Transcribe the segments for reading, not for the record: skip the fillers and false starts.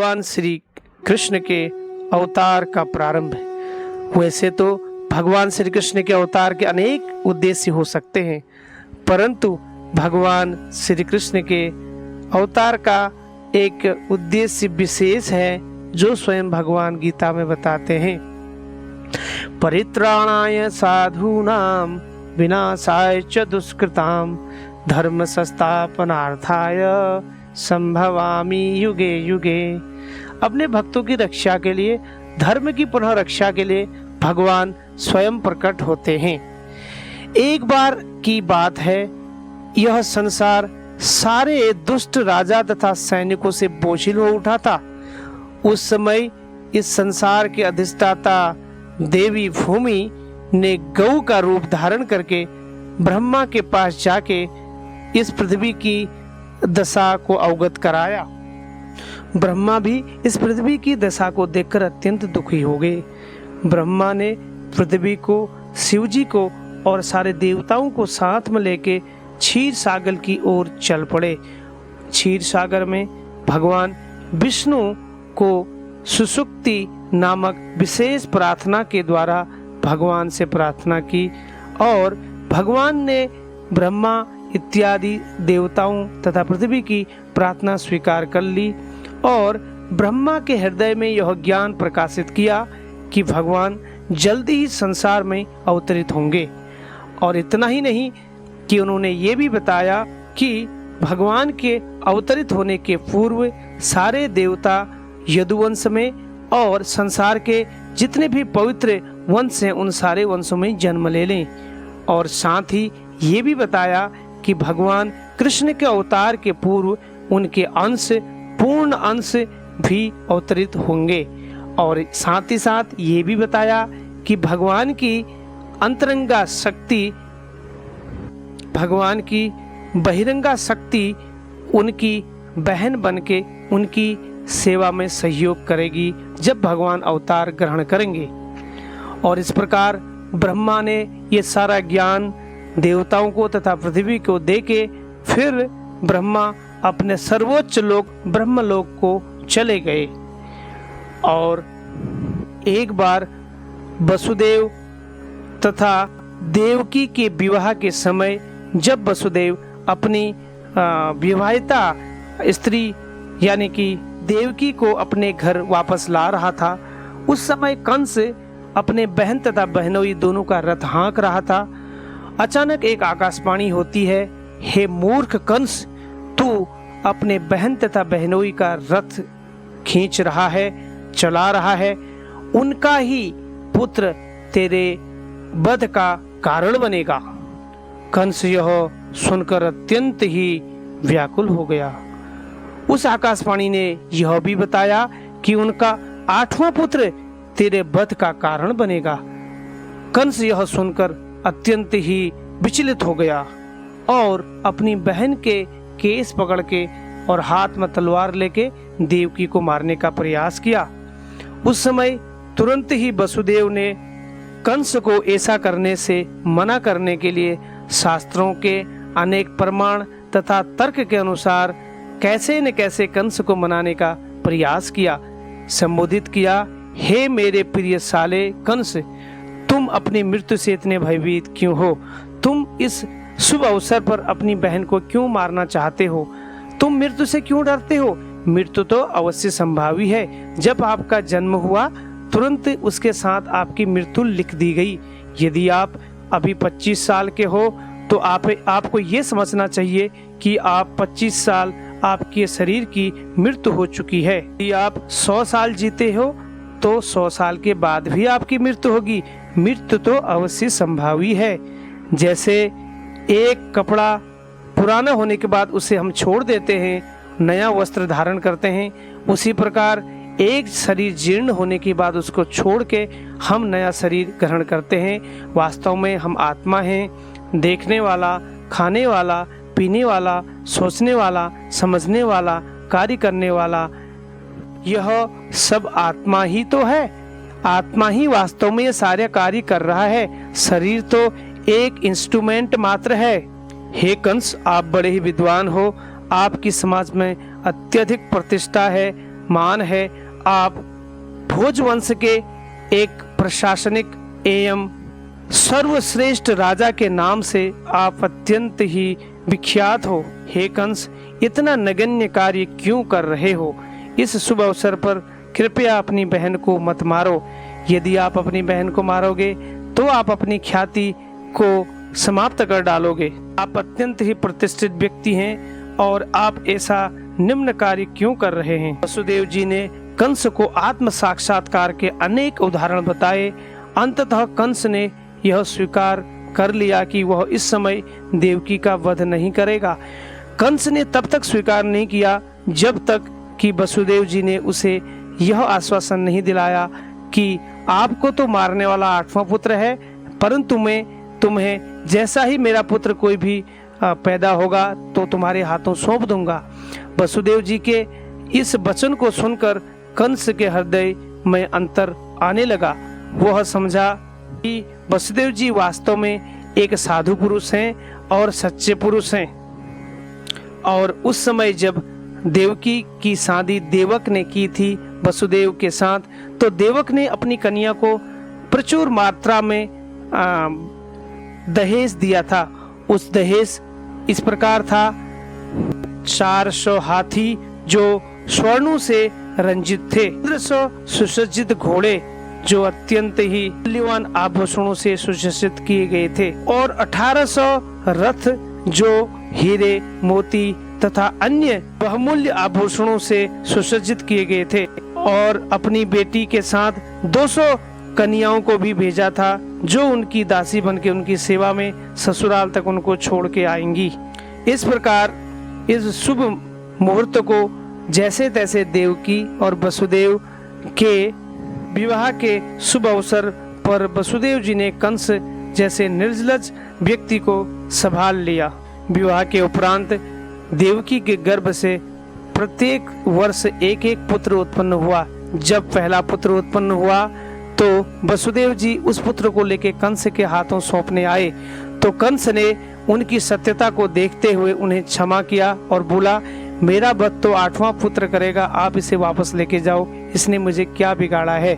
भगवान श्री कृष्ण के अवतार का प्रारंभ है। वैसे तो भगवान श्री कृष्ण के अवतार के अनेक उद्देश्य हो सकते हैं, परंतु भगवान श्री कृष्ण के अवतार का एक उद्देश्य विशेष है जो स्वयं भगवान गीता में बताते हैं। परित्राणाय साधूनां विनाशाय च दुष्कृतां धर्म संस्थापनार्थाय संभवामि युगे युगे। अपने भक्तों की रक्षा के लिए, धर्म की पुनः रक्षा के लिए भगवान स्वयं प्रकट होते हैं। एक बार की बात है, यह संसार सारे दुष्ट राजा तथा सैनिकों से बोझिल हो उठा था। उस समय इस संसार के अधिष्ठाता देवी भूमि ने गौ का रूप धारण करके ब्रह्मा के पास जाके इस पृथ्वी की दशा को अवगत कराया। ब्रह्मा भी इस पृथ्वी की दशा को देखकर अत्यंत दुखी हो गए। ब्रह्मा ने पृथ्वी को, शिव जी को और सारे देवताओं को साथ में लेके क्षीर सागर की ओर चल पड़े। क्षीर सागर में भगवान विष्णु को सुसुप्ति नामक विशेष प्रार्थना के द्वारा भगवान से प्रार्थना की और भगवान ने ब्रह्मा इत्यादि देवताओं तथा पृथ्वी की प्रार्थना स्वीकार कर ली और ब्रह्मा के हृदय में यह ज्ञान प्रकाशित किया कि भगवान जल्दी ही संसार में अवतरित होंगे। और इतना ही नहीं कि उन्होंने ये भी बताया कि भगवान के अवतरित होने के पूर्व सारे देवता यदुवंश में और संसार के जितने भी पवित्र वंश हैं उन सारे वंशों में जन्म ले लें। और साथ ही ये भी बताया कि भगवान कृष्ण के अवतार के पूर्व उनके अंश, पूर्ण अंश भी अवतरित होंगे। और साथ ही साथ ये भी बताया कि भगवान की अंतरंगा शक्ति, भगवान की बहिरंगा शक्ति उनकी बहन बनके उनकी सेवा में सहयोग करेगी जब भगवान अवतार ग्रहण करेंगे। और इस प्रकार ब्रह्मा ने ये सारा ज्ञान देवताओं को तथा पृथ्वी को देके फिर ब्रह्मा अपने सर्वोच्च लोक ब्रह्मलोक को चले गए। और एक बार वसुदेव तथा देवकी के विवाह के समय जब वसुदेव अपनी विवाहिता स्त्री यानी कि देवकी को अपने घर वापस ला रहा था, उस समय कंस अपने बहन तथा बहनोई दोनों का रथ हाँक रहा था। अचानक एक आकाशवाणी होती है, हे मूर्ख कंस, तू अपने बहन तथा बहनोई का रथ खींच रहा है, चला रहा है, उनका ही पुत्र तेरे वध का कारण बनेगा। कंस यह सुनकर अत्यंत ही व्याकुल हो गया। उस आकाशवाणी ने यह भी बताया कि उनका 8वां पुत्र तेरे वध का कारण बनेगा। कंस यह सुनकर अत्यंत ही विचलित हो गया और अपनी बहन के केस पकड़ के और हाथ में तलवार लेके देवकी को मारने का प्रयास किया। उस समय तुरंत ही वसुदेव ने कंस को ऐसा करने से मना करने के लिए शास्त्रों के अनेक प्रमाण तथा तर्क के अनुसार कैसे न कैसे कंस को मनाने का प्रयास किया। संबोधित किया, हे मेरे प्रिय साले कंस, तुम अपनी मृत्यु से इतने भयभीत क्यों हो? तुम इस शुभ अवसर पर अपनी बहन को क्यों मारना चाहते हो? तुम मृत्यु से क्यों डरते हो? मृत्यु तो अवश्य संभावी है। जब आपका जन्म हुआ तुरंत उसके साथ आपकी मृत्यु लिख दी गई। यदि आप अभी 25 साल के हो तो आपको ये समझना चाहिए कि आप 25 साल आपके शरीर की मृत्यु हो चुकी है। यदि आप 100 साल जीते हो तो 100 साल के बाद भी आपकी मृत्यु होगी। मृत्यु तो अवश्य संभावी है। जैसे एक कपड़ा पुराना होने के बाद उसे हम छोड़ देते हैं, नया वस्त्र धारण करते हैं, उसी प्रकार एक शरीर जीर्ण होने के बाद उसको छोड़ के हम नया शरीर ग्रहण करते हैं। वास्तव में हम आत्मा हैं, देखने वाला, खाने वाला, पीने वाला, सोचने वाला, समझने वाला, कार्य करने वाला, यह सब आत्मा ही तो है। आत्मा ही वास्तव में ये सारे कार्य कर रहा है। शरीर तो एक इंस्ट्रूमेंट मात्र है। हे कंस, आप बड़े ही विद्वान हो, आपकी समाज में अत्यधिक प्रतिष्ठा है, मान है। आप भोजवंश के एक प्रशासनिक एवं सर्वश्रेष्ठ राजा के नाम से आप अत्यंत ही विख्यात हो। हे कंस, इतना नगण्य कार्य क्यों कर रहे हो? इस शुभ अवसर पर कृपया अपनी बहन को मत मारो। यदि आप अपनी बहन को मारोगे तो आप अपनी ख्याति को समाप्त कर डालोगे। आप अत्यंत ही प्रतिष्ठित व्यक्ति हैं और आप ऐसा निम्न कार्य क्यों कर रहे हैं? वसुदेव जी ने कंस को आत्म साक्षात्कार के अनेक उदाहरण बताए। अंततः कंस ने यह स्वीकार कर लिया कि वह इस समय देवकी का वध नहीं करेगा। कंस ने तब तक स्वीकार नहीं किया जब तक कि वसुदेव जी ने उसे यह आश्वासन नहीं दिलाया कि आपको तो मारने वाला 8वां पुत्र है, परंतु मैं तुम्हें जैसा ही मेरा पुत्र कोई भी पैदा होगा तो तुम्हारे हाथों सौंप दूंगा। वसुदेव जी के इस वचन को सुनकर कंस के हृदय में अंतर आने लगा। वह समझा कि वसुदेव जी वास्तव में एक साधु पुरुष हैं और सच्चे पुरुष हैं। और उस समय जब देवकी की शादी देवक ने की थी वसुदेव के साथ, तो देवक ने अपनी कन्या को प्रचुर मात्रा में दहेज दिया था। उस दहेज इस प्रकार था: 400 हाथी जो स्वर्णों से रंजित थे, 1500 सुसज्जित घोड़े जो अत्यंत ही मूल्यवान आभूषणों से सुसज्जित किए गए थे, और 1800 रथ जो हीरे, मोती तथा अन्य बहुमूल्य आभूषणों से सुसज्जित किए गए थे। और अपनी बेटी के साथ 200 कन्याओं को भी भेजा था जो उनकी दासी बनके उनकी सेवा में ससुराल तक उनको छोड़ के आएंगी। इस प्रकार इस शुभ मुहूर्त को जैसे तैसे देवकी और वसुदेव के विवाह के शुभ अवसर पर वसुदेव जी ने कंस जैसे निर्लज्ज व्यक्ति को संभाल लिया। विवाह के उपरांत देवकी के गर्भ से प्रत्येक वर्ष एक एक पुत्र उत्पन्न हुआ। जब पहला पुत्र उत्पन्न हुआ तो वसुदेव जी उस पुत्र को लेकर कंस के हाथों सौंपने आए, तो कंस ने उनकी सत्यता को देखते हुए उन्हें क्षमा किया और बोला, मेरा वध तो 8वां पुत्र करेगा, आप इसे वापस लेके जाओ, इसने मुझे क्या बिगाड़ा है।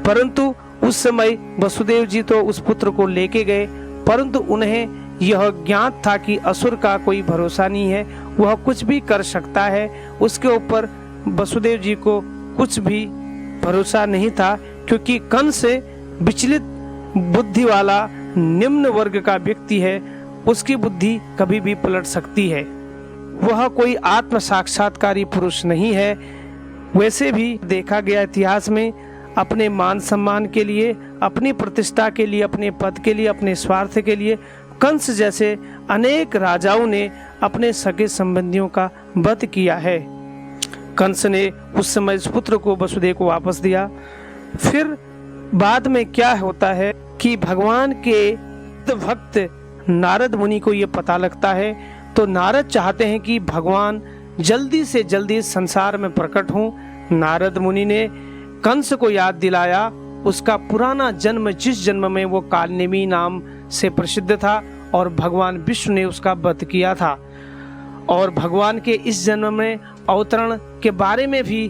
परंतु उस समय वसुदेव जी तो उस पुत्र को लेके गए, परंतु उन्हें यह ज्ञात था कि असुर का कोई भरोसा नहीं है, वह कुछ भी कर सकता है। उसके ऊपर वसुदेव जी को कुछ भी भरोसा नहीं था, क्योंकि कंस विचलित बुद्धि वाला निम्न वर्ग का व्यक्ति है, उसकी बुद्धि कभी भी पलट सकती है। वह कोई आत्म साक्षात्कारी पुरुष नहीं है। वैसे भी देखा गया इतिहास में, अपने मान सम्मान के लिए, अपनी प्रतिष्ठा के लिए, अपने पद के लिए, अपने स्वार्थ के लिए कंस जैसे अनेक राजाओं ने अपने सगे संबंधियों का वध किया है। कंस ने उस समय इस पुत्र को वसुदेव को वापस दिया। फिर बाद में क्या होता है कि भगवान के भक्त नारद मुनि को ये पता लगता है, तो नारद चाहते हैं कि भगवान जल्दी से जल्दी संसार में प्रकट हों। नारद मुनि ने कंस को याद दिलाया उसका पुराना जन्म, जिस जन्म में वो कालनेमी नाम से प्रसिद्ध था और भगवान विष्णु ने उसका वध किया था। और भगवान के इस जन्म में अवतरण के बारे में भी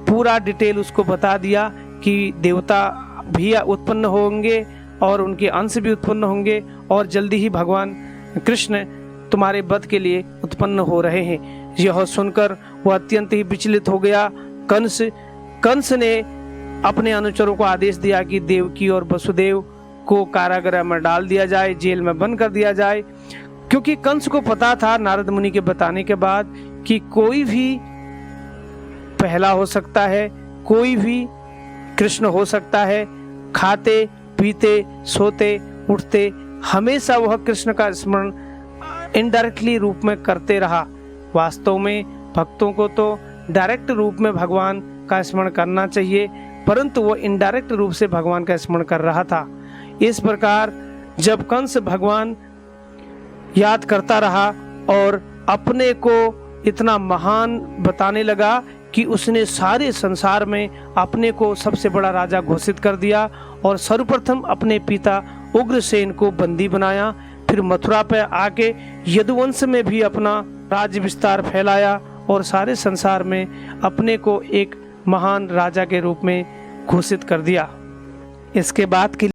पूरा डिटेल उसको बता दिया कि देवता भी उत्पन्न होंगे और उनके अंश भी उत्पन्न होंगे और जल्दी ही भगवान कृष्ण तुम्हारे वध के लिए उत्पन्न हो रहे हैं। यह सुनकर वह अत्यंत ही विचलित हो गया। कंस ने अपने अनुचरों को आदेश दिया कि देवकी और वसुदेव को कारागृह में डाल दिया जाए, जेल में बंद कर दिया जाए, क्योंकि कंस को पता था नारद मुनि के बताने के बाद कि कोई भी पहला हो सकता है, कोई भी कृष्ण हो सकता है। खाते पीते सोते उठते हमेशा वह कृष्ण का स्मरण इनडायरेक्टली रूप में करते रहा। वास्तव में भक्तों को तो डायरेक्ट रूप में भगवान का स्मरण करना चाहिए, परंतु वो इनडायरेक्ट रूप से भगवान का स्मरण कर रहा था। इस प्रकार जब कंस भगवान याद करता रहा और अपने को इतना महान बताने लगा कि उसने सारे संसार में अपने को सबसे बड़ा राजा घोषित कर दिया और सर्वप्रथम अपने पिता उग्रसेन को बंदी बनाया। फिर मथुरा पे आके यदुवंश में भी अपना राज्य विस्तार फैलाया और सारे संसार में अपने को एक महान राजा के रूप में घोषित कर दिया। इसके बाद की